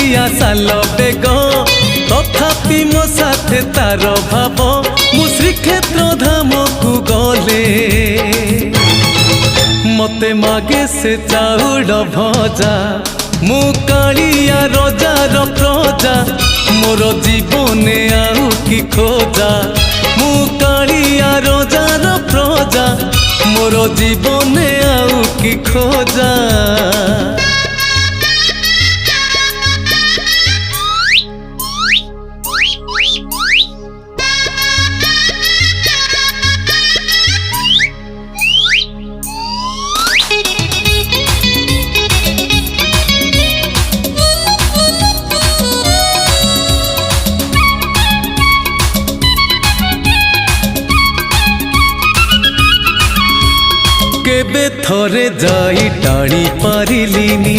कालिया साल बेग तथापि मो साथे तार भाव मु श्रीक्षेत्र धाम को गले मते मागे से चाउड़ भजा मु कालिया रजार प्रजा मोर जीवने आउ कि खोजा मु कालिया रजार प्रजा मोर जीवने आउ कि खोजा। केबे थरे जाई टाणी पारिलिनी